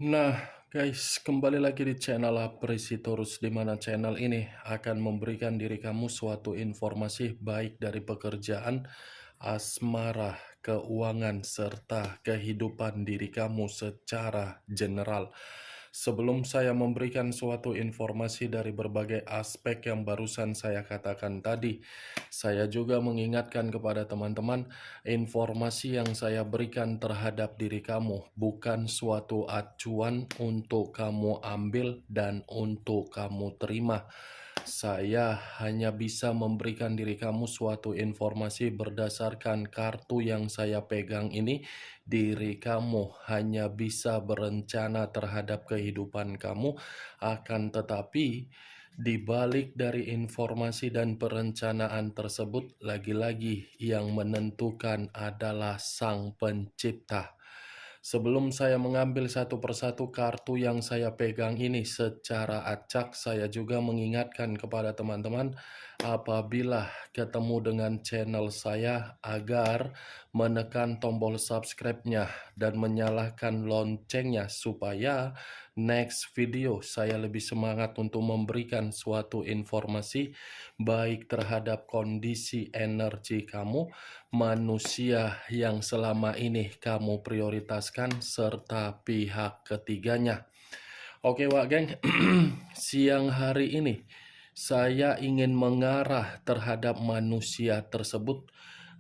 Nah, guys, kembali lagi di channel Apresitorus, di mana channel ini akan memberikan diri kamu suatu informasi baik dari pekerjaan, asmara, keuangan, serta kehidupan diri kamu secara general. Sebelum saya memberikan suatu informasi dari berbagai aspek yang barusan saya katakan tadi, saya juga mengingatkan kepada teman-teman, informasi yang saya berikan terhadap diri kamu bukan suatu acuan untuk kamu ambil dan untuk kamu terima. Saya hanya bisa memberikan diri kamu suatu informasi berdasarkan kartu yang saya pegang ini. Diri kamu hanya bisa berencana terhadap kehidupan kamu, akan tetapi di balik dari informasi dan perencanaan tersebut, lagi-lagi yang menentukan adalah Sang Pencipta. Sebelum saya mengambil satu persatu kartu yang saya pegang ini secara acak, saya juga mengingatkan kepada teman-teman apabila ketemu dengan channel saya agar menekan tombol subscribe-nya dan menyalakan loncengnya supaya next video saya lebih semangat untuk memberikan suatu informasi baik terhadap kondisi energi kamu, manusia yang selama ini kamu prioritaskan, serta pihak ketiganya. Oke Wak Geng, siang hari ini saya ingin mengarah terhadap manusia tersebut,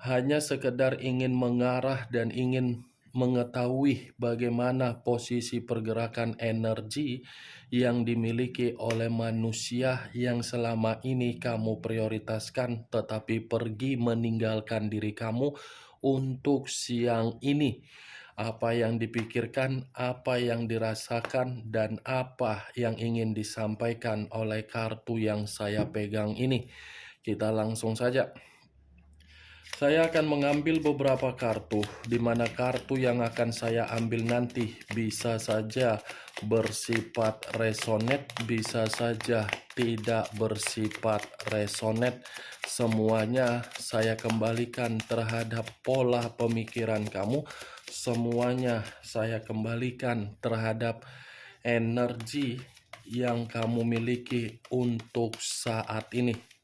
hanya sekedar ingin mengarah dan ingin mengetahui bagaimana posisi pergerakan energi yang dimiliki oleh manusia yang selama ini kamu prioritaskan tetapi pergi meninggalkan diri kamu untuk siang ini. Apa yang dipikirkan, apa yang dirasakan, dan apa yang ingin disampaikan oleh kartu yang saya pegang ini. Kita langsung saja. Saya akan mengambil beberapa kartu, di mana kartu yang akan saya ambil nanti bisa saja bersifat resonate, bisa saja tidak bersifat resonate. Semuanya saya kembalikan terhadap pola pemikiran kamu. Semuanya saya kembalikan terhadap energi yang kamu miliki untuk saat ini.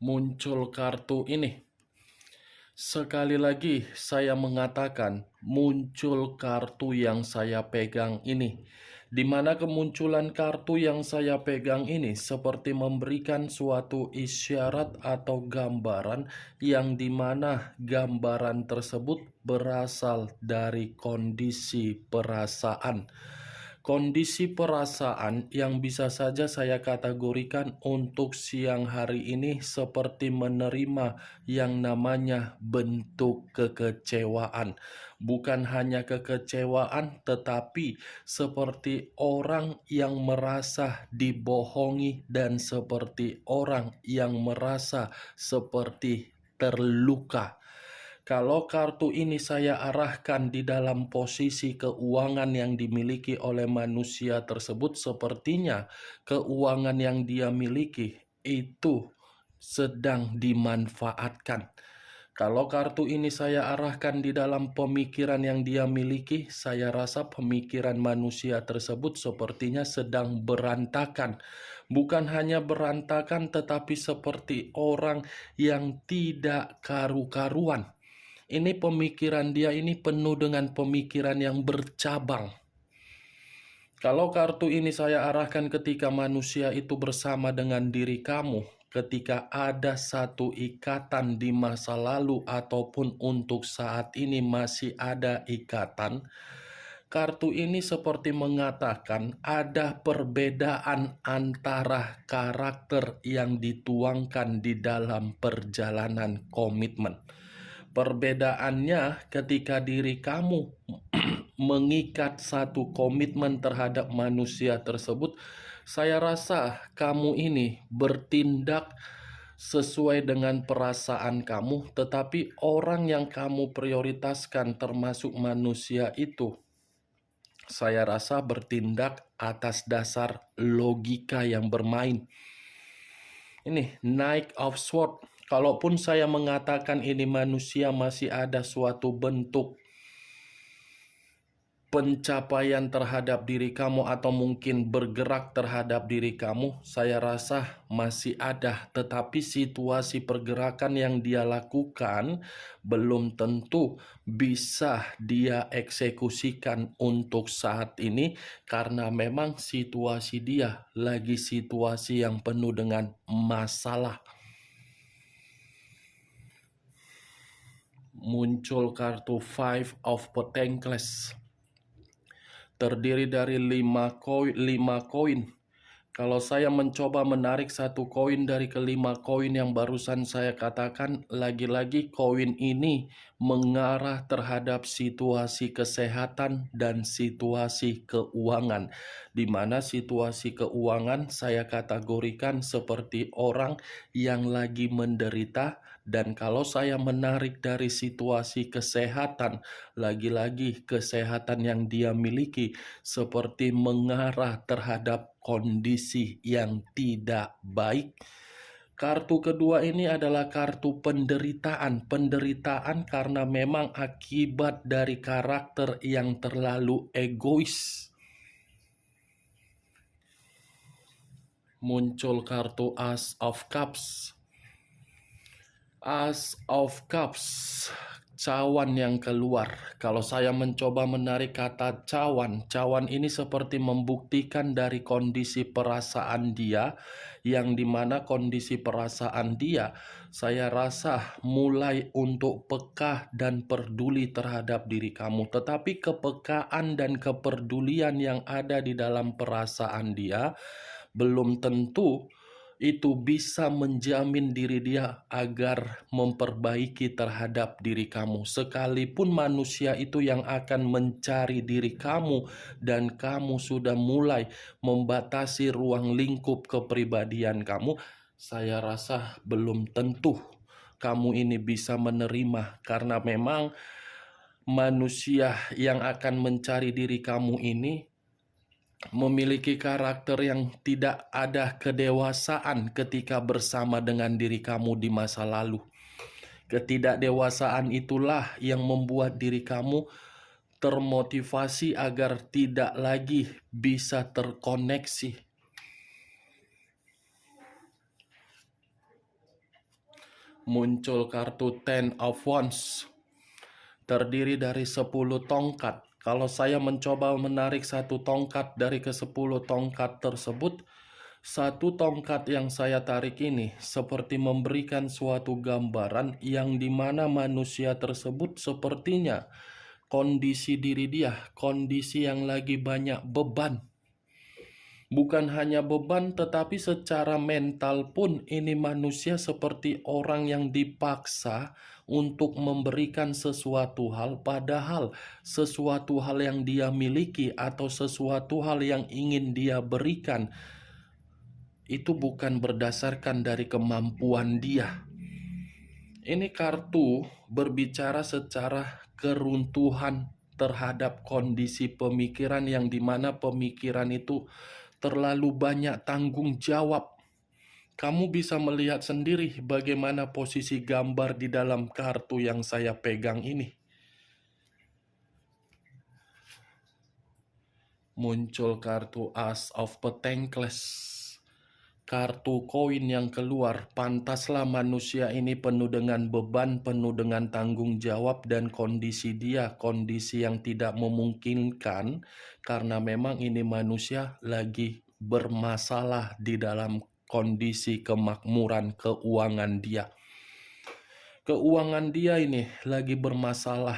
Muncul kartu ini. Sekali lagi saya mengatakan muncul kartu yang saya pegang ini. Di mana kemunculan kartu yang saya pegang ini seperti memberikan suatu isyarat atau gambaran yang dimana gambaran tersebut berasal dari kondisi perasaan. Kondisi perasaan yang bisa saja saya kategorikan untuk siang hari ini seperti menerima yang namanya bentuk kekecewaan. Bukan hanya kekecewaan, tetapi seperti orang yang merasa dibohongi dan seperti orang yang merasa seperti terluka. Kalau kartu ini saya arahkan di dalam posisi keuangan yang dimiliki oleh manusia tersebut, sepertinya keuangan yang dia miliki itu sedang dimanfaatkan. Kalau kartu ini saya arahkan di dalam pemikiran yang dia miliki, saya rasa pemikiran manusia tersebut sepertinya sedang berantakan. Bukan hanya berantakan, tetapi seperti orang yang tidak karu-karuan. Ini pemikiran dia ini penuh dengan pemikiran yang bercabang. Kalau kartu ini saya arahkan ketika manusia itu bersama dengan diri kamu, ketika ada satu ikatan di masa lalu ataupun untuk saat ini masih ada ikatan, kartu ini seperti mengatakan ada perbedaan antara karakter yang dituangkan di dalam perjalanan komitmen. Perbedaannya ketika diri kamu mengikat satu komitmen terhadap manusia tersebut, saya rasa kamu ini bertindak sesuai dengan perasaan kamu, tetapi orang yang kamu prioritaskan termasuk manusia itu saya rasa bertindak atas dasar logika yang bermain. Ini Knight of Sword. Kalaupun saya mengatakan ini manusia masih ada suatu bentuk pencapaian terhadap diri kamu atau mungkin bergerak terhadap diri kamu, saya rasa masih ada. Tetapi situasi pergerakan yang dia lakukan belum tentu bisa dia eksekusikan untuk saat ini, karena memang situasi dia lagi situasi yang penuh dengan masalah. Muncul kartu Five of Pentacles. Terdiri dari 5 koin. Kalau saya mencoba menarik satu koin dari kelima koin yang barusan saya katakan, lagi-lagi koin ini mengarah terhadap situasi kesehatan dan situasi keuangan. Di mana situasi keuangan saya kategorikan seperti orang yang lagi menderita, dan kalau saya menarik dari situasi kesehatan, lagi-lagi kesehatan yang dia miliki seperti mengarah terhadap kondisi yang tidak baik. Kartu kedua ini adalah kartu penderitaan. Penderitaan karena memang akibat dari karakter yang terlalu egois. Muncul kartu Ace of Cups. Ace of Cups, cawan yang keluar. Kalau saya mencoba menarik kata cawan, cawan ini seperti membuktikan dari kondisi perasaan dia, yang dimana kondisi perasaan dia, saya rasa mulai untuk peka dan peduli terhadap diri kamu. Tetapi kepekaan dan kepedulian yang ada di dalam perasaan dia belum tentu itu bisa menjamin diri dia agar memperbaiki terhadap diri kamu. Sekalipun manusia itu yang akan mencari diri kamu dan kamu sudah mulai membatasi ruang lingkup kepribadian kamu, saya rasa belum tentu kamu ini bisa menerima, karena memang manusia yang akan mencari diri kamu ini memiliki karakter yang tidak ada kedewasaan ketika bersama dengan diri kamu di masa lalu. Ketidakdewasaan itulah yang membuat diri kamu termotivasi agar tidak lagi bisa terkoneksi. Muncul kartu Ten of Wands. Terdiri dari 10 tongkat. Kalau saya mencoba menarik satu tongkat dari ke-10 tongkat tersebut, satu tongkat yang saya tarik ini seperti memberikan suatu gambaran yang dimana manusia tersebut sepertinya kondisi diri dia, kondisi yang lagi banyak beban. Bukan hanya beban, tetapi secara mental pun ini manusia seperti orang yang dipaksa untuk memberikan sesuatu hal, padahal sesuatu hal yang dia miliki atau sesuatu hal yang ingin dia berikan itu bukan berdasarkan dari kemampuan dia. Ini kartu berbicara secara keruntuhan terhadap kondisi pemikiran, yang dimana pemikiran itu terlalu banyak tanggung jawab. Kamu bisa melihat sendiri bagaimana posisi gambar di dalam kartu yang saya pegang ini. Muncul kartu Ace of Pentacles. Kartu koin yang keluar. Pantaslah manusia ini penuh dengan beban, penuh dengan tanggung jawab, dan kondisi dia kondisi yang tidak memungkinkan, karena memang ini manusia lagi bermasalah di dalam kondisi kemakmuran keuangan dia. Keuangan dia ini lagi bermasalah,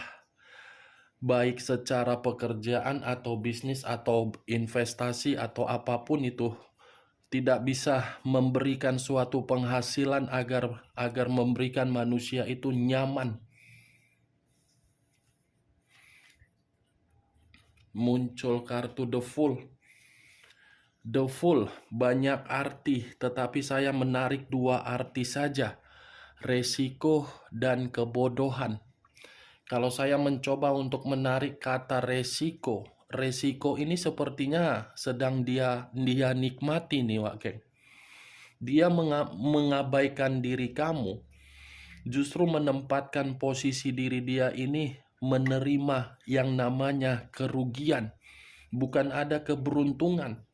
baik secara pekerjaan atau bisnis atau investasi atau apapun itu, tidak bisa memberikan suatu penghasilan agar memberikan manusia itu nyaman. Muncul kartu The Fool. The Fool banyak arti, tetapi saya menarik dua arti saja, resiko dan kebodohan. Kalau saya mencoba untuk menarik kata resiko, resiko ini sepertinya sedang dia nikmati nih, Wak Geng. Dia mengabaikan diri kamu, justru menempatkan posisi diri dia ini menerima yang namanya kerugian, bukan ada keberuntungan.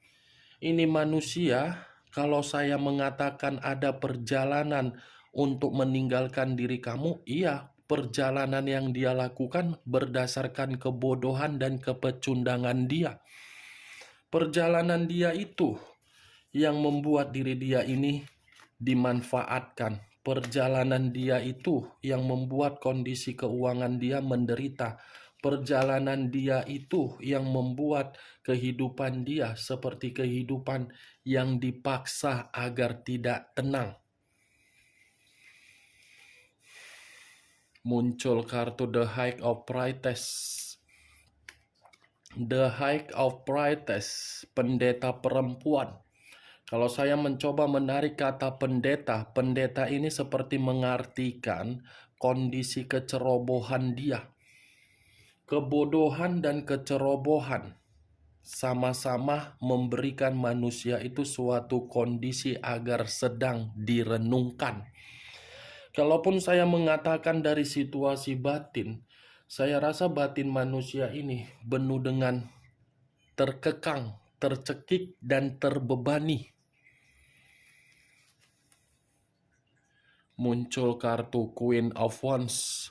Ini manusia, kalau saya mengatakan ada perjalanan untuk meninggalkan diri kamu, iya, perjalanan yang dia lakukan berdasarkan kebodohan dan kepecundangan dia. Perjalanan dia itu yang membuat diri dia ini dimanfaatkan. Perjalanan dia itu yang membuat kondisi keuangan dia menderita. Perjalanan dia itu yang membuat kehidupan dia seperti kehidupan yang dipaksa agar tidak tenang. Muncul kartu The High of Priestess. The High of Priestess, pendeta perempuan. Kalau saya mencoba menarik kata pendeta, pendeta ini seperti mengartikan kondisi kecerobohan dia. Kebodohan dan kecerobohan sama-sama memberikan manusia itu suatu kondisi agar sedang direnungkan. Kalaupun saya mengatakan dari situasi batin, saya rasa batin manusia ini penuh dengan terkekang, tercekik, dan terbebani. Muncul kartu Queen of Wands,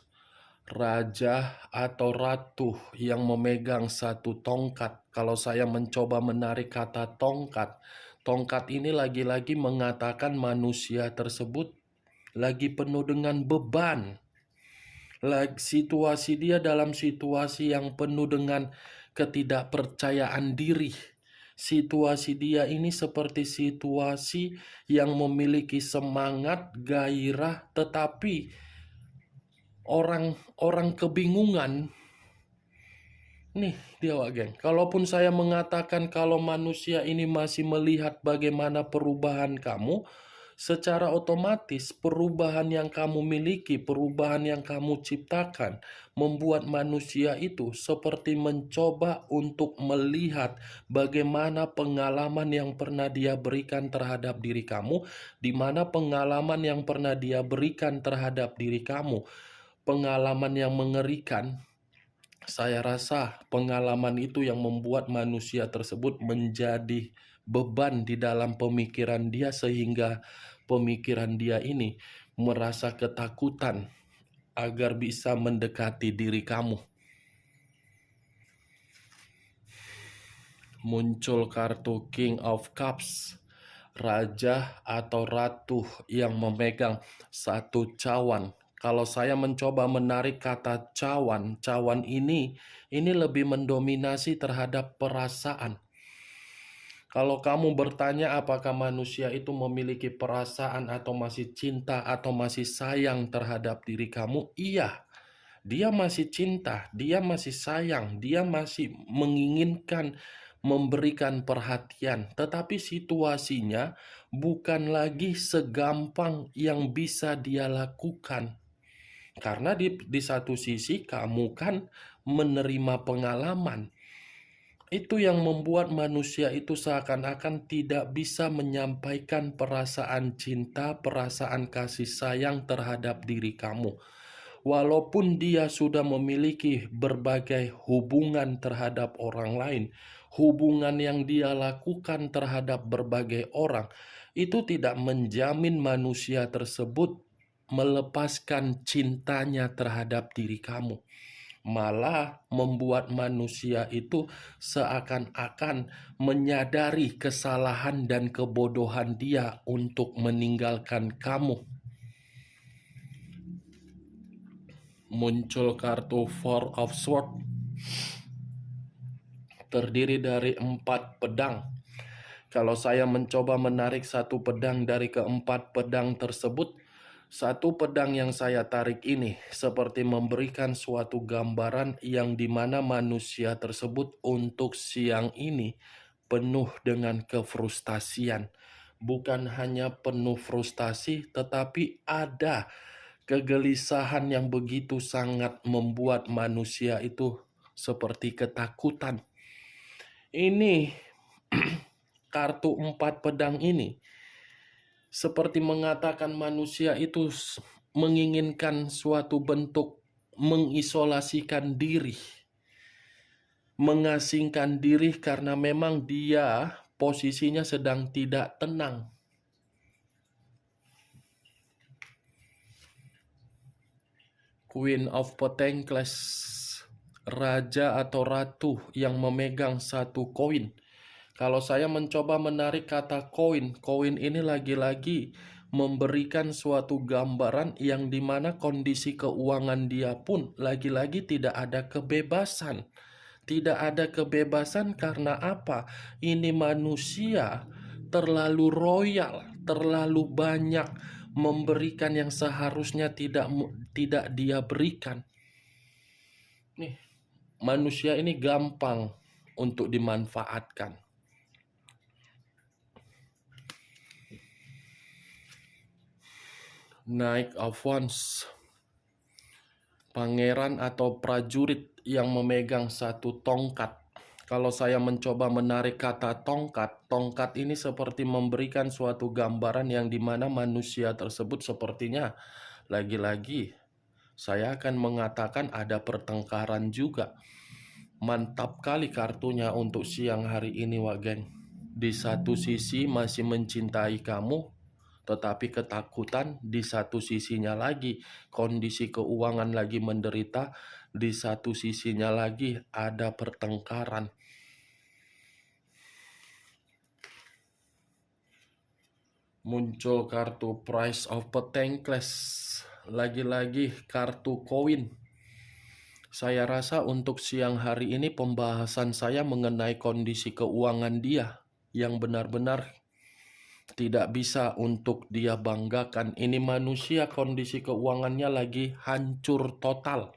raja atau ratu yang memegang satu tongkat. Kalau saya mencoba menarik kata tongkat, tongkat ini lagi-lagi mengatakan manusia tersebut lagi penuh dengan beban. Situasi dia dalam situasi yang penuh dengan ketidakpercayaan diri. Situasi dia ini seperti situasi yang memiliki semangat, gairah, tetapi orang kebingungan. Nih dia, Wak Geng. Kalaupun saya mengatakan kalau manusia ini masih melihat bagaimana perubahan kamu, secara otomatis perubahan yang kamu miliki, perubahan yang kamu ciptakan, membuat manusia itu seperti mencoba untuk melihat bagaimana pengalaman yang pernah dia berikan terhadap diri kamu, di mana pengalaman yang pernah dia berikan terhadap diri kamu, pengalaman yang mengerikan. Saya rasa pengalaman itu yang membuat manusia tersebut menjadi beban di dalam pemikiran dia, sehingga pemikiran dia ini merasa ketakutan agar bisa mendekati diri kamu. Muncul kartu King of Cups, raja atau ratu yang memegang satu cawan. Kalau saya mencoba menarik kata cawan, cawan ini lebih mendominasi terhadap perasaan. Kalau kamu bertanya apakah manusia itu memiliki perasaan atau masih cinta atau masih sayang terhadap diri kamu, iya. Dia masih cinta, dia masih sayang, dia masih menginginkan memberikan perhatian, tetapi situasinya bukan lagi segampang yang bisa dia lakukan. Karena di satu sisi kamu kan menerima pengalaman. Itu yang membuat manusia itu seakan-akan tidak bisa menyampaikan perasaan cinta, perasaan kasih sayang terhadap diri kamu. Walaupun dia sudah memiliki berbagai hubungan terhadap orang lain, hubungan yang dia lakukan terhadap berbagai orang, itu tidak menjamin manusia tersebut melepaskan cintanya terhadap diri kamu. Malah membuat manusia itu seakan-akan menyadari kesalahan dan kebodohan dia untuk meninggalkan kamu. Muncul kartu Four of Swords, terdiri dari 4 pedang. Kalau saya mencoba menarik satu pedang dari keempat pedang tersebut, satu pedang yang saya tarik ini seperti memberikan suatu gambaran yang dimana manusia tersebut untuk siang ini penuh dengan kefrustasian. Bukan hanya penuh frustasi, tetapi ada kegelisahan yang begitu sangat membuat manusia itu seperti ketakutan. Ini kartu 4 pedang ini seperti mengatakan manusia itu menginginkan suatu bentuk mengisolasikan diri, mengasingkan diri karena memang dia posisinya sedang tidak tenang. Queen of Pentacles, raja atau ratu yang memegang satu koin. Kalau saya mencoba menarik kata koin, koin ini lagi-lagi memberikan suatu gambaran yang dimana kondisi keuangan dia pun lagi-lagi tidak ada kebebasan. Tidak ada kebebasan karena apa? Ini manusia terlalu royal, terlalu banyak memberikan yang seharusnya tidak dia berikan. Nih, manusia ini gampang untuk dimanfaatkan. Knight of Wands, pangeran atau prajurit yang memegang satu tongkat. Kalau saya mencoba menarik kata tongkat, tongkat ini seperti memberikan suatu gambaran yang dimana manusia tersebut sepertinya lagi-lagi saya akan mengatakan ada pertengkaran juga. Mantap kali kartunya untuk siang hari ini, Wak Geng. Di satu sisi masih mencintai kamu, tetapi ketakutan. Di satu sisinya lagi kondisi keuangan lagi menderita. Di satu sisinya lagi ada pertengkaran. Muncul kartu Price of Pentacles, lagi-lagi kartu koin. Saya rasa untuk siang hari ini pembahasan saya mengenai kondisi keuangan dia yang benar-benar tidak bisa untuk dia banggakan. Ini manusia kondisi keuangannya lagi hancur total.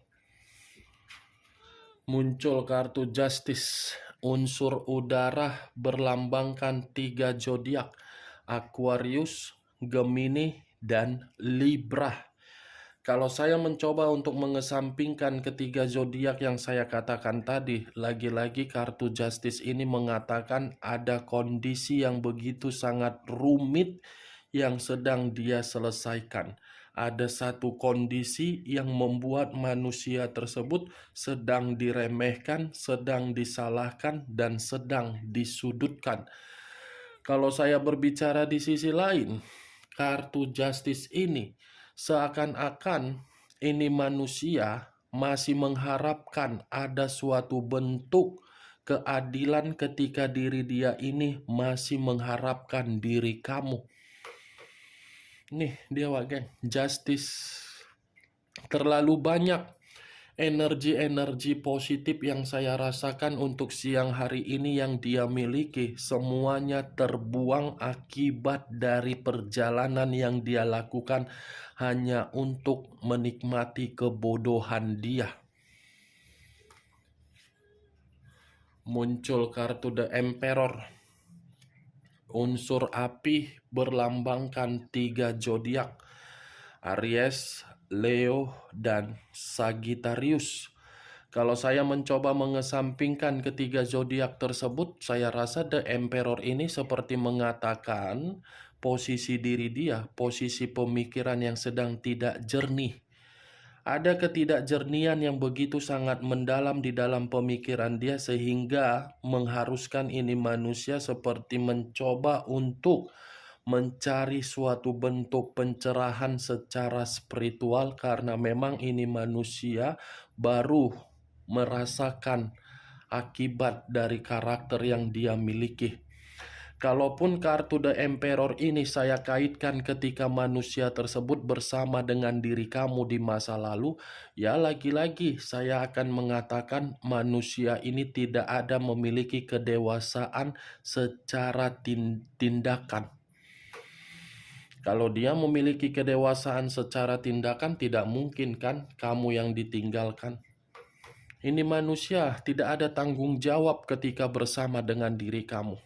Muncul kartu Justice, unsur udara berlambangkan 3 zodiak, Aquarius, Gemini, dan Libra. Kalau saya mencoba untuk mengesampingkan ketiga zodiak yang saya katakan tadi, lagi-lagi kartu Justice ini mengatakan ada kondisi yang begitu sangat rumit yang sedang dia selesaikan. Ada satu kondisi yang membuat manusia tersebut sedang diremehkan, sedang disalahkan, dan sedang disudutkan. Kalau saya berbicara di sisi lain, kartu Justice ini seakan-akan ini manusia masih mengharapkan ada suatu bentuk keadilan ketika diri dia ini masih mengharapkan diri kamu. Nih dia, Wak Geng, Justice. Terlalu banyak energi-energi positif yang saya rasakan untuk siang hari ini yang dia miliki. Semuanya terbuang akibat dari perjalanan yang dia lakukan hanya untuk menikmati kebodohan dia. Muncul kartu The Emperor, unsur api berlambangkan 3 zodiak, Aries, Leo, dan Sagittarius. Kalau saya mencoba mengesampingkan ketiga zodiak tersebut, saya rasa The Emperor ini seperti mengatakan posisi diri dia, posisi pemikiran yang sedang tidak jernih. Ada ketidakjernihan yang begitu sangat mendalam di dalam pemikiran dia sehingga mengharuskan ini manusia seperti mencoba untuk mencari suatu bentuk pencerahan secara spiritual karena memang ini manusia baru merasakan akibat dari karakter yang dia miliki. Kalaupun kartu The Emperor ini saya kaitkan ketika manusia tersebut bersama dengan diri kamu di masa lalu, ya lagi-lagi saya akan mengatakan manusia ini tidak ada memiliki kedewasaan secara tindakan. Kalau dia memiliki kedewasaan secara tindakan, tidak mungkin kan kamu yang ditinggalkan. Ini manusia tidak ada tanggung jawab ketika bersama dengan diri kamu.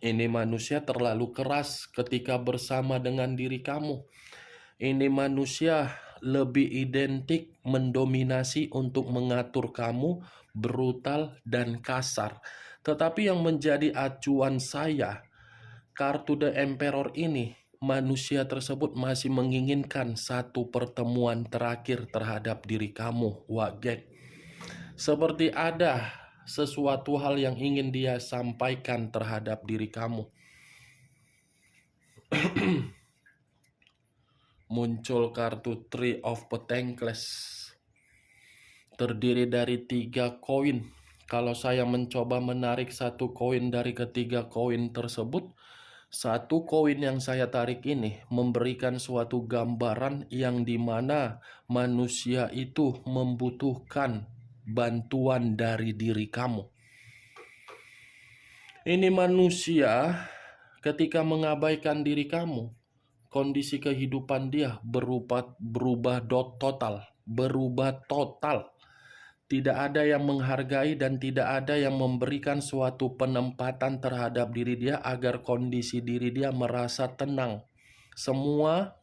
Ini manusia terlalu keras ketika bersama dengan diri kamu. Ini manusia lebih identik mendominasi untuk mengatur kamu, brutal dan kasar. Tetapi yang menjadi acuan saya, kartu The Emperor ini, manusia tersebut masih menginginkan satu pertemuan terakhir terhadap diri kamu, Wak Geng. Seperti ada sesuatu hal yang ingin dia sampaikan terhadap diri kamu. Muncul kartu Three of Pentacles, terdiri dari 3 koin. Kalau saya mencoba menarik satu koin dari ketiga koin tersebut, satu koin yang saya tarik ini memberikan suatu gambaran yang dimana manusia itu membutuhkan bantuan dari diri kamu. Ini manusia ketika mengabaikan diri kamu, kondisi kehidupan dia berubah total. Tidak ada yang menghargai dan tidak ada yang memberikan suatu penempatan terhadap diri dia agar kondisi diri dia merasa tenang. Semua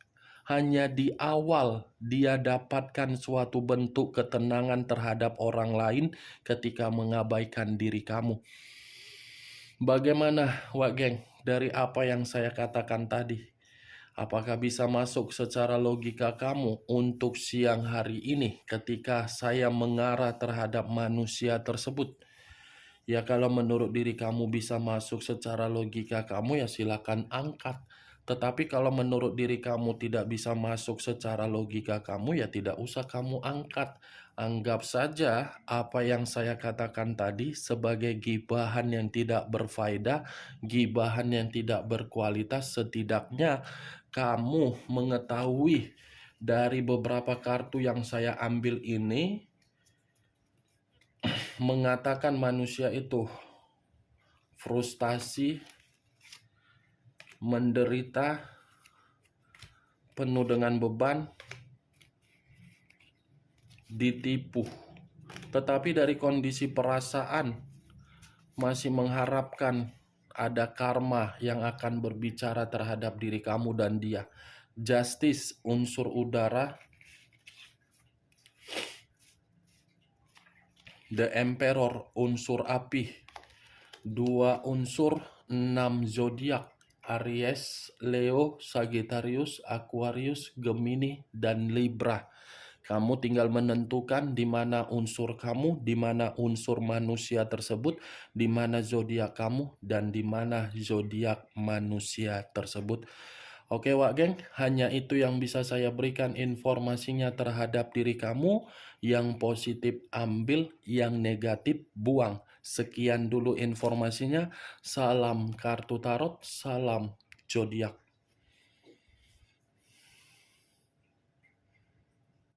hanya di awal dia dapatkan suatu bentuk ketenangan terhadap orang lain ketika mengabaikan diri kamu. Bagaimana, Wak Geng, dari apa yang saya katakan tadi? Apakah bisa masuk secara logika kamu untuk siang hari ini ketika saya mengarah terhadap manusia tersebut? Ya kalau menurut diri kamu bisa masuk secara logika kamu ya silakan angkat. Tetapi kalau menurut diri kamu tidak bisa masuk secara logika kamu ya tidak usah kamu angkat. Anggap saja apa yang saya katakan tadi sebagai gibahan yang tidak berfaedah, gibahan yang tidak berkualitas. Setidaknya kamu mengetahui dari beberapa kartu yang saya ambil ini mengatakan manusia itu frustasi, menderita, penuh dengan beban, ditipu. Tetapi dari kondisi perasaan masih mengharapkan ada karma yang akan berbicara terhadap diri kamu dan dia. Justice, unsur udara. The Emperor, unsur api. 2 unsur, 6 zodiak. Aries, Leo, Sagittarius, Aquarius, Gemini, dan Libra. Kamu tinggal menentukan di mana unsur kamu, di mana unsur manusia tersebut, di mana zodiak kamu, dan di mana zodiak manusia tersebut. Oke Wak Geng, hanya itu yang bisa saya berikan informasinya terhadap diri kamu. Yang positif ambil, yang negatif buang. Sekian dulu informasinya. Salam kartu tarot, salam zodiak.